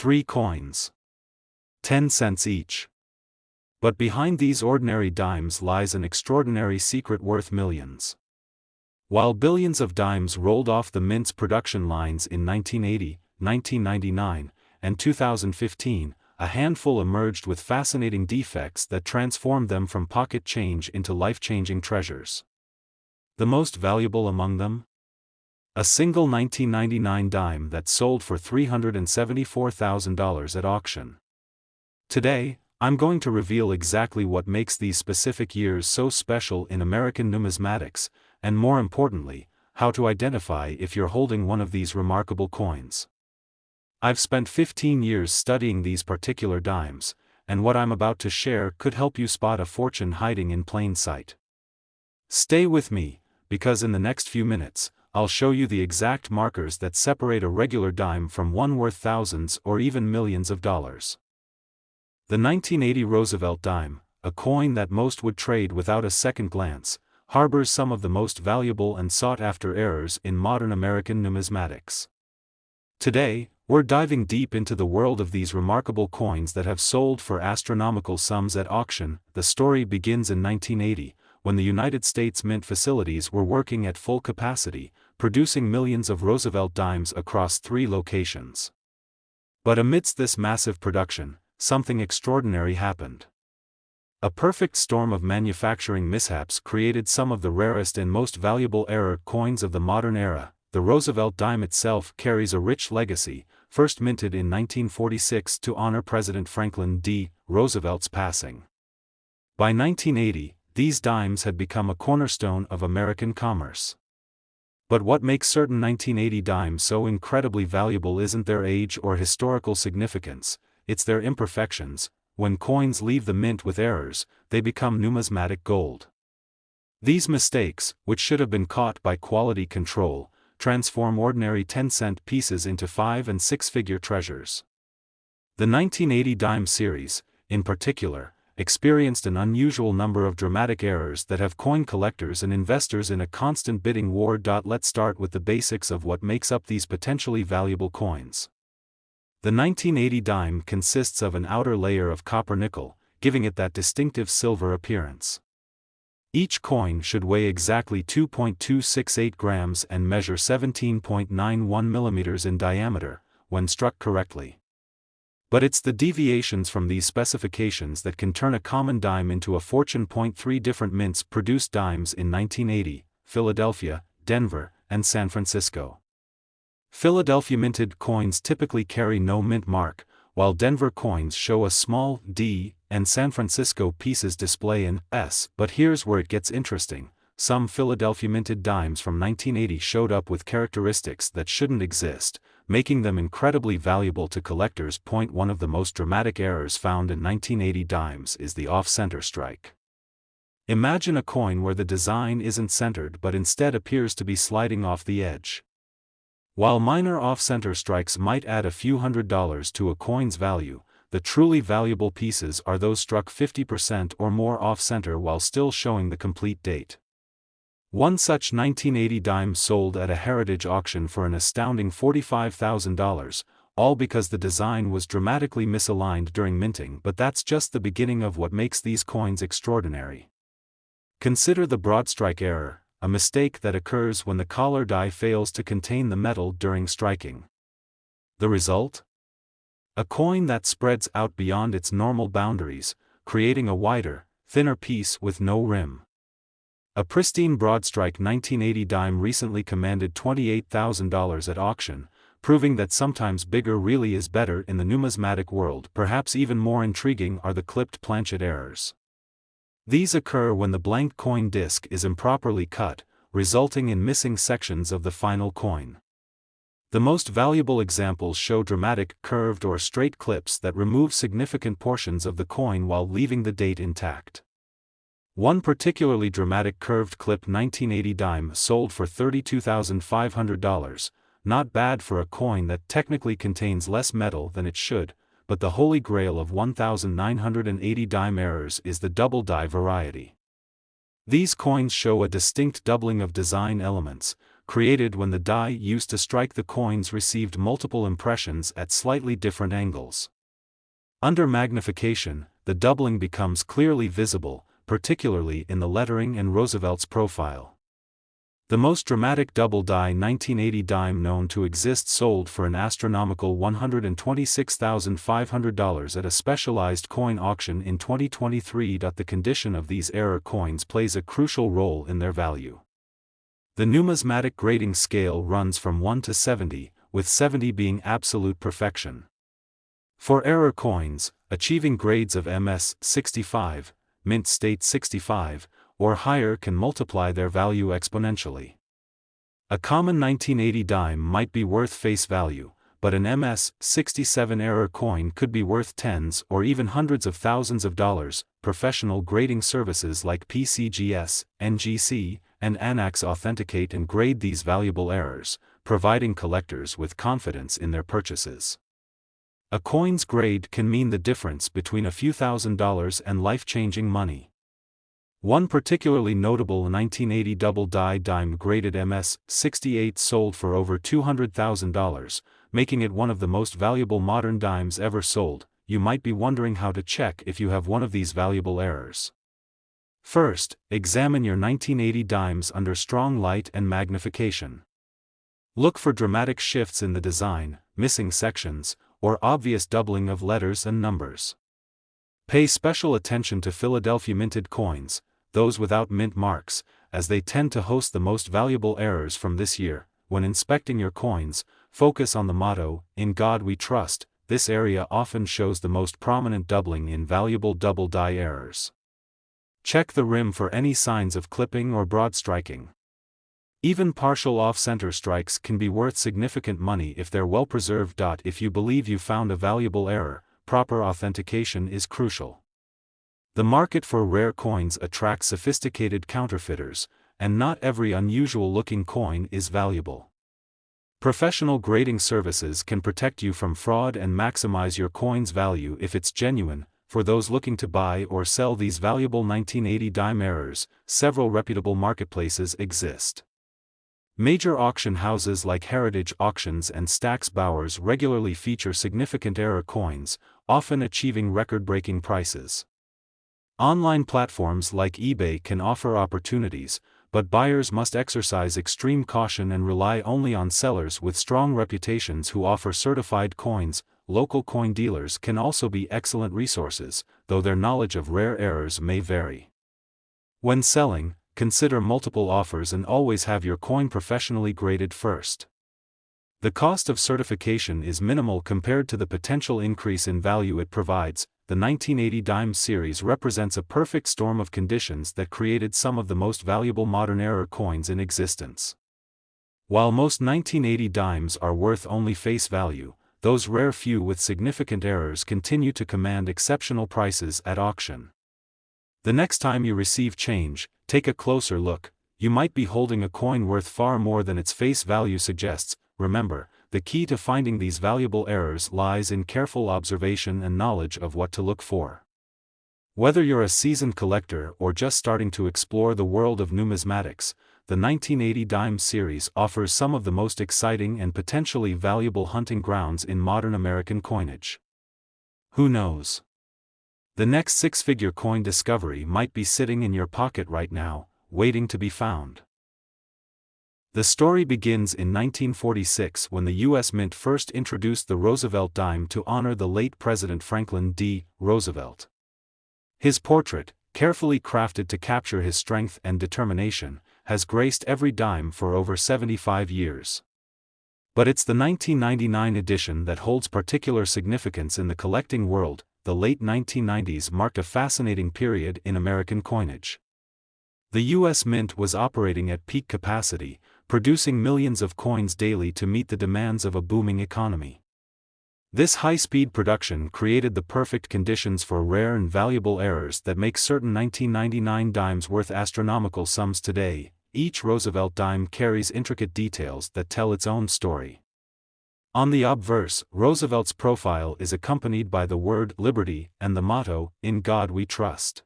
3 coins. 10 cents each. But behind these ordinary dimes lies an extraordinary secret worth millions. While billions of dimes rolled off the mint's production lines in 1980, 1999, and 2015, a handful emerged with fascinating defects that transformed them from pocket change into life-changing treasures. The most valuable among them? A single 1999 dime that sold for $374,000 at auction. Today, I'm going to reveal exactly what makes these specific years so special in American numismatics, and more importantly, how to identify if you're holding one of these remarkable coins. I've spent 15 years studying these particular dimes, and what I'm about to share could help you spot a fortune hiding in plain sight. Stay with me, because in the next few minutes, I'll show you the exact markers that separate a regular dime from one worth thousands or even millions of dollars. The 1980 Roosevelt dime, a coin that most would trade without a second glance, harbors some of the most valuable and sought-after errors in modern American numismatics. Today, we're diving deep into the world of these remarkable coins that have sold for astronomical sums at auction. The story begins in 1980, when the United States Mint facilities were working at full capacity, producing millions of Roosevelt dimes across 3 locations. But amidst this massive production, something extraordinary happened. A perfect storm of manufacturing mishaps created some of the rarest and most valuable error coins of the modern era. The Roosevelt dime itself carries a rich legacy, first minted in 1946 to honor President Franklin D. Roosevelt's passing. By 1980, these dimes had become a cornerstone of American commerce. But what makes certain 1980 dimes so incredibly valuable isn't their age or historical significance, it's their imperfections. When coins leave the mint with errors, they become numismatic gold. These mistakes, which should have been caught by quality control, transform ordinary 10-cent pieces into 5- and 6-figure treasures. The 1980 dime series, in particular, experienced an unusual number of dramatic errors that have coin collectors and investors in a constant bidding war. Let's start with the basics of what makes up these potentially valuable coins. The 1980 dime consists of an outer layer of copper-nickel, giving it that distinctive silver appearance. Each coin should weigh exactly 2.268 grams and measure 17.91 millimeters in diameter, when struck correctly. But it's the deviations from these specifications that can turn a common dime into a fortune. 3 different mints produced dimes in 1980, Philadelphia, Denver, and San Francisco. Philadelphia minted coins typically carry no mint mark, while Denver coins show a small D, and San Francisco pieces display an S. But here's where it gets interesting. Some Philadelphia minted dimes from 1980 showed up with characteristics that shouldn't exist, making them incredibly valuable to collectors. One of the most dramatic errors found in 1980 dimes is the off-center strike. Imagine a coin where the design isn't centered but instead appears to be sliding off the edge. While minor off-center strikes might add a few $100s to a coin's value, the truly valuable pieces are those struck 50% or more off-center while still showing the complete date. One such 1980 dime sold at a heritage auction for an astounding $45,000, all because the design was dramatically misaligned during minting. But that's just the beginning of what makes these coins extraordinary. Consider the broadstrike error, a mistake that occurs when the collar die fails to contain the metal during striking. The result? A coin that spreads out beyond its normal boundaries, creating a wider, thinner piece with no rim. A pristine broadstrike 1980 dime recently commanded $28,000 at auction, proving that sometimes bigger really is better in the numismatic world. Perhaps even more intriguing are the clipped planchet errors. These occur when the blank coin disc is improperly cut, resulting in missing sections of the final coin. The most valuable examples show dramatic, curved or straight clips that remove significant portions of the coin while leaving the date intact. One particularly dramatic curved clip 1980 dime sold for $32,500, not bad for a coin that technically contains less metal than it should. But the holy grail of 1980 dime errors is the double die variety. These coins show a distinct doubling of design elements, created when the die used to strike the coins received multiple impressions at slightly different angles. Under magnification, the doubling becomes clearly visible, particularly in the lettering and Roosevelt's profile. The most dramatic double die 1980 dime known to exist sold for an astronomical $126,500 at a specialized coin auction in 2023. The condition of these error coins plays a crucial role in their value. The numismatic grading scale runs from 1 to 70, with 70 being absolute perfection. For error coins, achieving grades of MS 65, mint state 65, or higher can multiply their value exponentially. A common 1980 dime might be worth face value, but an MS 67 error coin could be worth tens or even hundreds of thousands of dollars. Professional grading services like PCGS, NGC, and ANAX authenticate and grade these valuable errors, providing collectors with confidence in their purchases. A coin's grade can mean the difference between a few $1,000s and life-changing money. One particularly notable 1980 double die dime graded MS 68 sold for over $200,000, making it one of the most valuable modern dimes ever sold. You might be wondering how to check if you have one of these valuable errors. First, examine your 1980 dimes under strong light and magnification. Look for dramatic shifts in the design, missing sections, or obvious doubling of letters and numbers. Pay special attention to Philadelphia minted coins, those without mint marks, as they tend to host the most valuable errors from this year. When inspecting your coins, focus on the motto, "In God We Trust." This area often shows the most prominent doubling in valuable double die errors. Check the rim for any signs of clipping or broad striking. Even partial off-center strikes can be worth significant money if they're well preserved. If you believe you found a valuable error, proper authentication is crucial. The market for rare coins attracts sophisticated counterfeiters, and not every unusual-looking coin is valuable. Professional grading services can protect you from fraud and maximize your coin's value if it's genuine. For those looking to buy or sell these valuable 1980 dime errors, several reputable marketplaces exist. Major auction houses like Heritage Auctions and Stack's Bowers regularly feature significant error coins, often achieving record-breaking prices. Online platforms like eBay can offer opportunities, but buyers must exercise extreme caution and rely only on sellers with strong reputations who offer certified coins. Local coin dealers can also be excellent resources, though their knowledge of rare errors may vary. When selling, consider multiple offers and always have your coin professionally graded first. The cost of certification is minimal compared to the potential increase in value it provides. The 1980 DIMES series represents a perfect storm of conditions that created some of the most valuable modern error coins in existence. While most 1980 dimes are worth only face value, those rare few with significant errors continue to command exceptional prices at auction. The next time you receive change, take a closer look. You might be holding a coin worth far more than its face value suggests. Remember, the key to finding these valuable errors lies in careful observation and knowledge of what to look for. Whether you're a seasoned collector or just starting to explore the world of numismatics, the 1980 DIMES series offers some of the most exciting and potentially valuable hunting grounds in modern American coinage. Who knows? The next six-figure coin discovery might be sitting in your pocket right now, waiting to be found. The story begins in 1946 when the U.S. Mint first introduced the Roosevelt dime to honor the late President Franklin D. Roosevelt. His portrait, carefully crafted to capture his strength and determination, has graced every dime for over 75 years. But it's the 1999 edition that holds particular significance in the collecting world. The late 1990s marked a fascinating period in American coinage. The U.S. Mint was operating at peak capacity, producing millions of coins daily to meet the demands of a booming economy. This high-speed production created the perfect conditions for rare and valuable errors that make certain 1999 dimes worth astronomical sums today. Each Roosevelt dime carries intricate details that tell its own story. On the obverse, Roosevelt's profile is accompanied by the word liberty and the motto, "In God We Trust."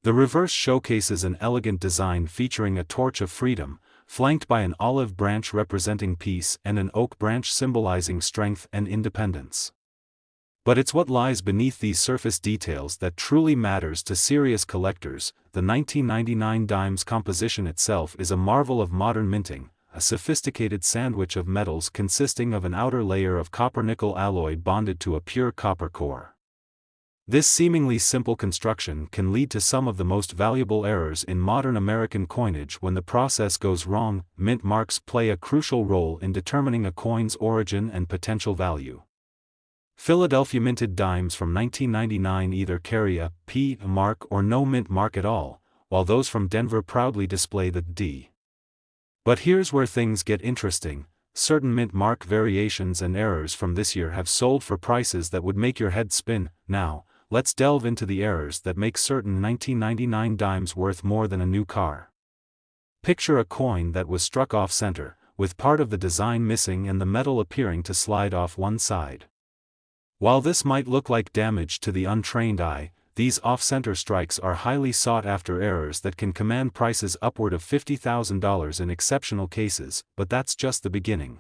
The reverse showcases an elegant design featuring a torch of freedom, flanked by an olive branch representing peace and an oak branch symbolizing strength and independence. But it's what lies beneath these surface details that truly matters to serious collectors. The 1999 Dimes composition itself is a marvel of modern minting, a sophisticated sandwich of metals consisting of an outer layer of copper-nickel alloy bonded to a pure copper core. This seemingly simple construction can lead to some of the most valuable errors in modern American coinage when the process goes wrong. Mint marks play a crucial role in determining a coin's origin and potential value. Philadelphia minted dimes from 1999 either carry a P mark or no mint mark at all, while those from Denver proudly display the D. But here's where things get interesting. Certain mint mark variations and errors from this year have sold for prices that would make your head spin. Now, let's delve into the errors that make certain 1999 dimes worth more than a new car. Picture a coin that was struck off-center, with part of the design missing and the metal appearing to slide off one side. While this might look like damage to the untrained eye, these off-center strikes are highly sought-after errors that can command prices upward of $50,000 in exceptional cases, but that's just the beginning.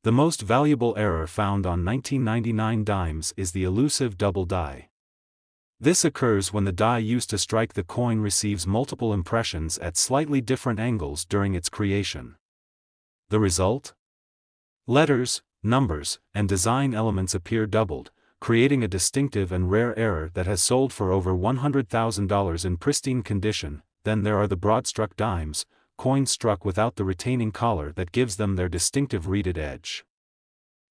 The most valuable error found on 1999 dimes is the elusive double die. This occurs when the die used to strike the coin receives multiple impressions at slightly different angles during its creation. The result? Letters, numbers, and design elements appear doubled, creating a distinctive and rare error that has sold for over $100,000 in pristine condition. Then there are the broad-struck dimes, coins struck without the retaining collar that gives them their distinctive reeded edge.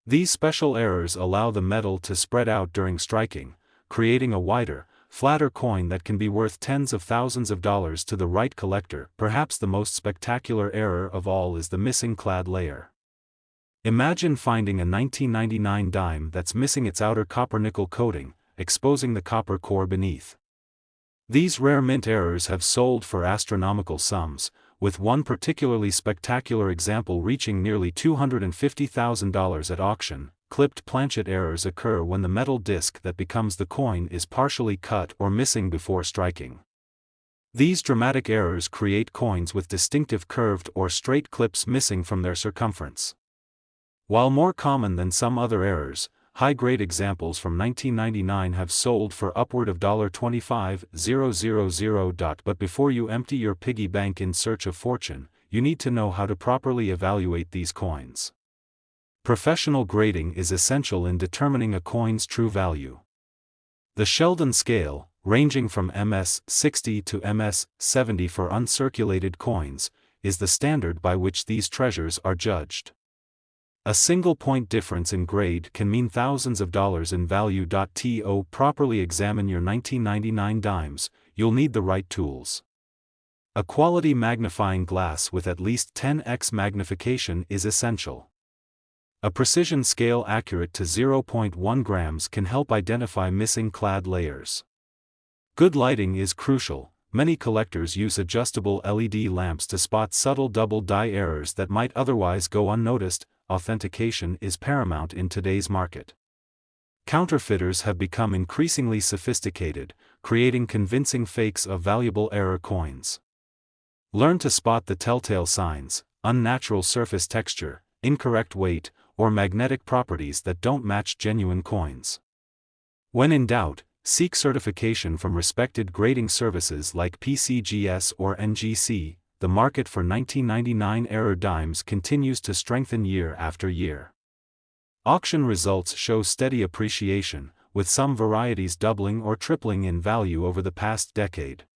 These special errors allow the metal to spread out during striking, creating a wider, flatter coin that can be worth tens of thousands of dollars to the right collector. Perhaps the most spectacular error of all is the missing clad layer. Imagine finding a 1999 dime that's missing its outer copper-nickel coating, exposing the copper core beneath. These rare mint errors have sold for astronomical sums, with one particularly spectacular example reaching nearly $250,000 at auction. Clipped planchet errors occur when the metal disc that becomes the coin is partially cut or missing before striking. These dramatic errors create coins with distinctive curved or straight clips missing from their circumference. While more common than some other errors, high-grade examples from 1999 have sold for upward of $25,000. But before you empty your piggy bank in search of fortune, you need to know how to properly evaluate these coins. Professional grading is essential in determining a coin's true value. The Sheldon scale, ranging from MS-60 to MS-70 for uncirculated coins, is the standard by which these treasures are judged. A single point difference in grade can mean thousands of dollars in value. To properly examine your 1999 dimes, you'll need the right tools. A quality magnifying glass with at least 10x magnification is essential. A precision scale accurate to 0.1 grams can help identify missing clad layers. Good lighting is crucial. Many collectors use adjustable LED lamps to spot subtle double die errors that might otherwise go unnoticed. Authentication is paramount in today's market. Counterfeiters have become increasingly sophisticated, creating convincing fakes of valuable error coins. Learn to spot the telltale signs: unnatural surface texture, incorrect weight, or magnetic properties that don't match genuine coins. When in doubt, seek certification from respected grading services like PCGS or NGC. The market for 1999 error dimes continues to strengthen year after year. Auction results show steady appreciation, with some varieties doubling or tripling in value over the past decade.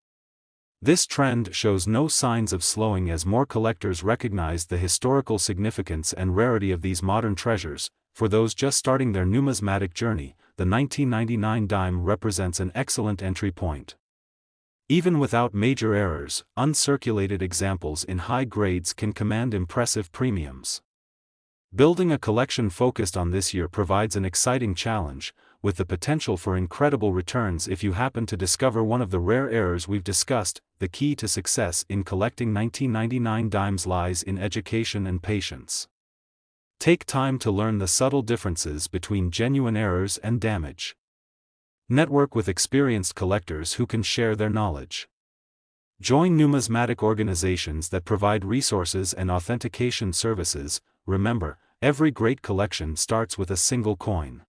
This trend shows no signs of slowing as more collectors recognize the historical significance and rarity of these modern treasures. For those just starting their numismatic journey, the 1999 dime represents an excellent entry point. Even without major errors, uncirculated examples in high grades can command impressive premiums. Building a collection focused on this year provides an exciting challenge, with the potential for incredible returns if you happen to discover one of the rare errors we've discussed. The key to success in collecting 1999 dimes lies in education and patience. Take time to learn the subtle differences between genuine errors and damage. Network with experienced collectors who can share their knowledge. Join numismatic organizations that provide resources and authentication services. Remember, every great collection starts with a single coin.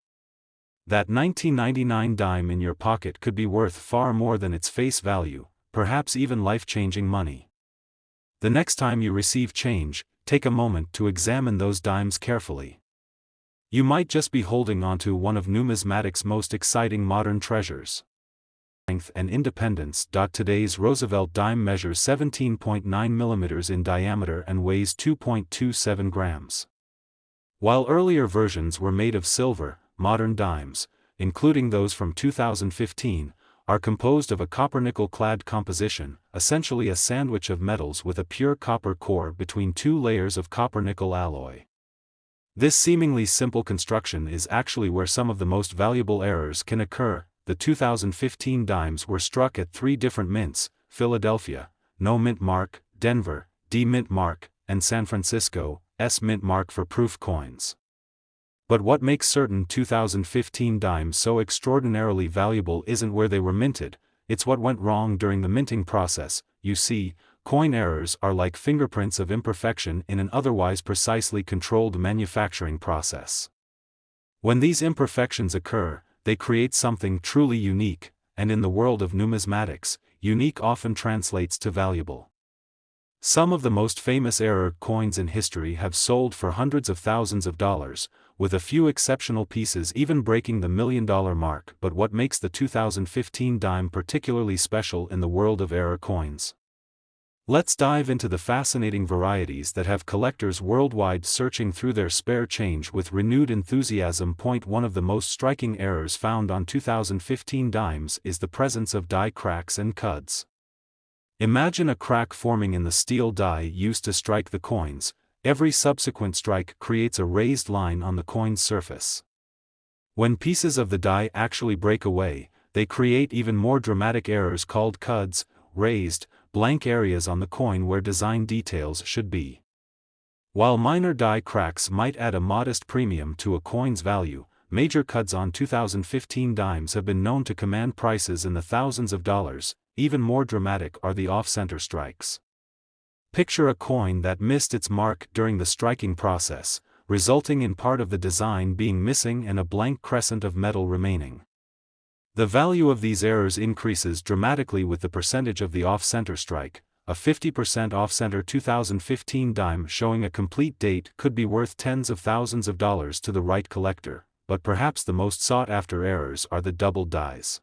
That 1999 dime in your pocket could be worth far more than its face value, perhaps even life-changing money. The next time you receive change, take a moment to examine those dimes carefully. You might just be holding onto one of numismatics' most exciting modern treasures. Strength and independence. Today's Roosevelt dime measures 17.9 mm in diameter and weighs 2.27 grams. While earlier versions were made of silver, modern dimes, including those from 2015, are composed of a copper-nickel clad composition, essentially a sandwich of metals with a pure copper core between two layers of copper-nickel alloy. This seemingly simple construction is actually where some of the most valuable errors can occur. The 2015 dimes were struck at 3 different mints: Philadelphia, No Mint Mark; Denver, D Mint Mark; and San Francisco, S Mint Mark for proof coins. But what makes certain 2015 dimes so extraordinarily valuable isn't where they were minted, it's what went wrong during the minting process. You see, coin errors are like fingerprints of imperfection in an otherwise precisely controlled manufacturing process. When these imperfections occur, they create something truly unique, and in the world of numismatics, unique often translates to valuable. Some of the most famous error coins in history have sold for hundreds of thousands of dollars, with a few exceptional pieces even breaking the $1 million mark. But what makes the 2015 dime particularly special in the world of error coins? Let's dive into the fascinating varieties that have collectors worldwide searching through their spare change with renewed enthusiasm. One of the most striking errors found on 2015 dimes is the presence of die cracks and cuds. Imagine a crack forming in the steel die used to strike the coins. Every subsequent strike creates a raised line on the coin's surface. When pieces of the die actually break away, they create even more dramatic errors called cuds, raised, blank areas on the coin where design details should be. While minor die cracks might add a modest premium to a coin's value, major cuds on 2015 dimes have been known to command prices in the thousands of dollars. Even more dramatic are the off-center strikes. Picture a coin that missed its mark during the striking process, resulting in part of the design being missing and a blank crescent of metal remaining. The value of these errors increases dramatically with the percentage of the off-center strike. A 50% off-center 2015 dime showing a complete date could be worth tens of thousands of dollars to the right collector, but perhaps the most sought-after errors are the doubled dies.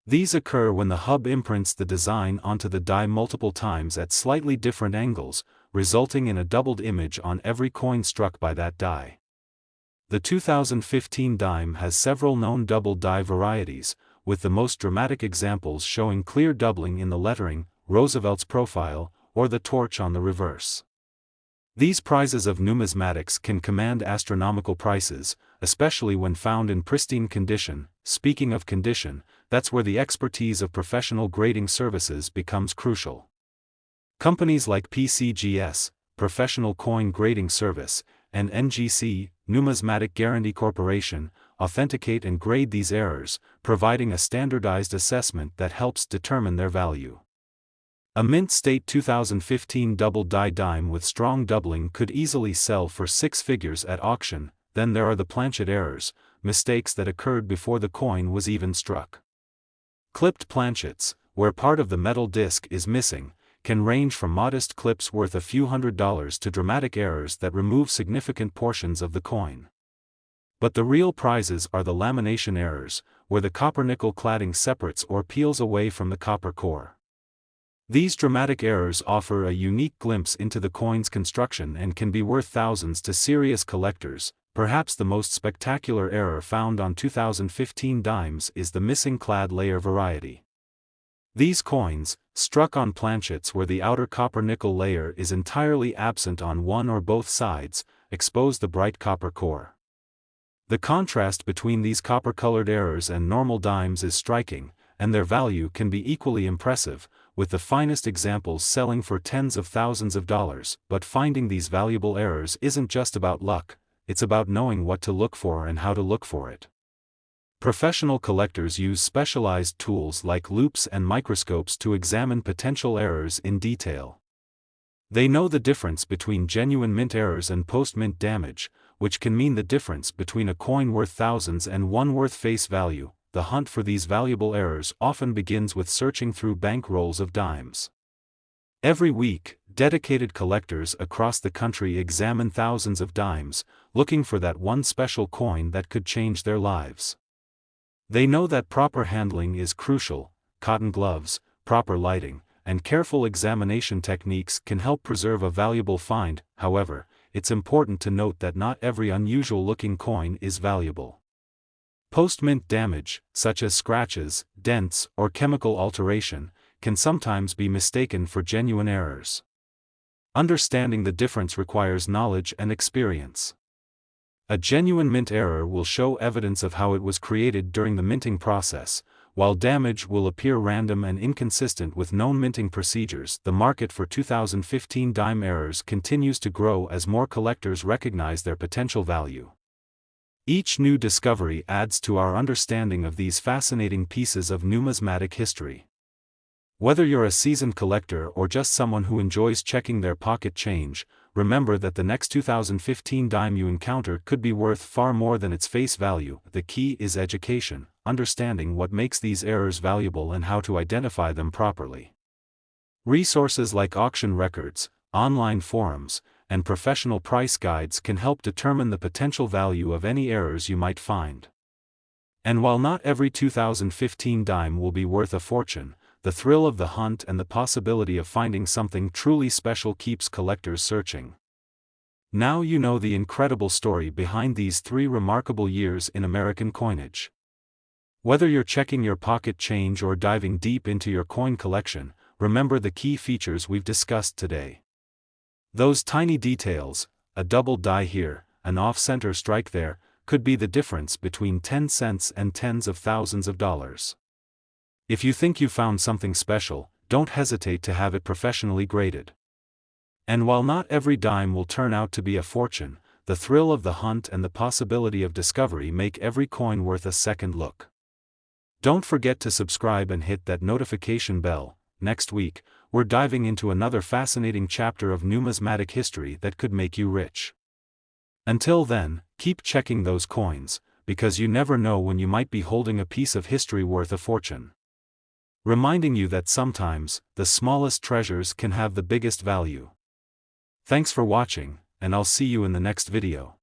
These occur when the hub imprints the design onto the die multiple times at slightly different angles, resulting in a doubled image on every coin struck by that die. The 2015 dime has several known double die varieties, with the most dramatic examples showing clear doubling in the lettering, Roosevelt's profile, or the torch on the reverse. These prizes of numismatics can command astronomical prices, especially when found in pristine condition. Speaking of condition, that's where the expertise of professional grading services becomes crucial. Companies like PCGS, Professional Coin Grading Service, and NGC, Numismatic Guarantee Corporation, authenticate and grade these errors, providing a standardized assessment that helps determine their value. A Mint State 2015 double die dime with strong doubling could easily sell for 6 figures at auction. Then there are the planchet errors, mistakes that occurred before the coin was even struck. Clipped planchets, where part of the metal disc is missing, can range from modest clips worth a few $100s to dramatic errors that remove significant portions of the coin. But the real prizes are the lamination errors, where the copper-nickel cladding separates or peels away from the copper core. These dramatic errors offer a unique glimpse into the coin's construction and can be worth thousands to serious collectors. Perhaps the most spectacular error found on 2015 dimes is the missing clad layer variety. These coins, struck on planchets where the outer copper-nickel layer is entirely absent on one or both sides, expose the bright copper core. The contrast between these copper-colored errors and normal dimes is striking, and their value can be equally impressive, with the finest examples selling for tens of thousands of dollars. But finding these valuable errors isn't just about luck, it's about knowing what to look for and how to look for it. Professional collectors use specialized tools like loupes and microscopes to examine potential errors in detail. They know the difference between genuine mint errors and post-mint damage, which can mean the difference between a coin worth thousands and one worth face value. The hunt for these valuable errors often begins with searching through bank rolls of dimes. Every week, dedicated collectors across the country examine thousands of dimes, looking for that one special coin that could change their lives. They know that proper handling is crucial. Cotton gloves, proper lighting, and careful examination techniques can help preserve a valuable find. However, it's important to note that not every unusual-looking coin is valuable. Post-mint damage, such as scratches, dents, or chemical alteration, can sometimes be mistaken for genuine errors. Understanding the difference requires knowledge and experience. A genuine mint error will show evidence of how it was created during the minting process, while damage will appear random and inconsistent with known minting procedures. The market for 2015 dime errors continues to grow as more collectors recognize their potential value. Each new discovery adds to our understanding of these fascinating pieces of numismatic history. Whether you're a seasoned collector or just someone who enjoys checking their pocket change, remember that the next 2015 dime you encounter could be worth far more than its face value. The key is education, understanding what makes these errors valuable and how to identify them properly. Resources like auction records, online forums, and professional price guides can help determine the potential value of any errors you might find. And while not every 2015 dime will be worth a fortune, the thrill of the hunt and the possibility of finding something truly special keeps collectors searching. Now you know the incredible story behind these 3 remarkable years in American coinage. Whether you're checking your pocket change or diving deep into your coin collection, remember the key features we've discussed today. Those tiny details, a double die here, an off-center strike there, could be the difference between 10 cents and tens of thousands of dollars. If you think you found something special, don't hesitate to have it professionally graded. And while not every dime will turn out to be a fortune, the thrill of the hunt and the possibility of discovery make every coin worth a second look. Don't forget to subscribe and hit that notification bell. Next week, we're diving into another fascinating chapter of numismatic history that could make you rich. Until then, keep checking those coins, because you never know when you might be holding a piece of history worth a fortune. Reminding you that sometimes, the smallest treasures can have the biggest value. Thanks for watching, and I'll see you in the next video.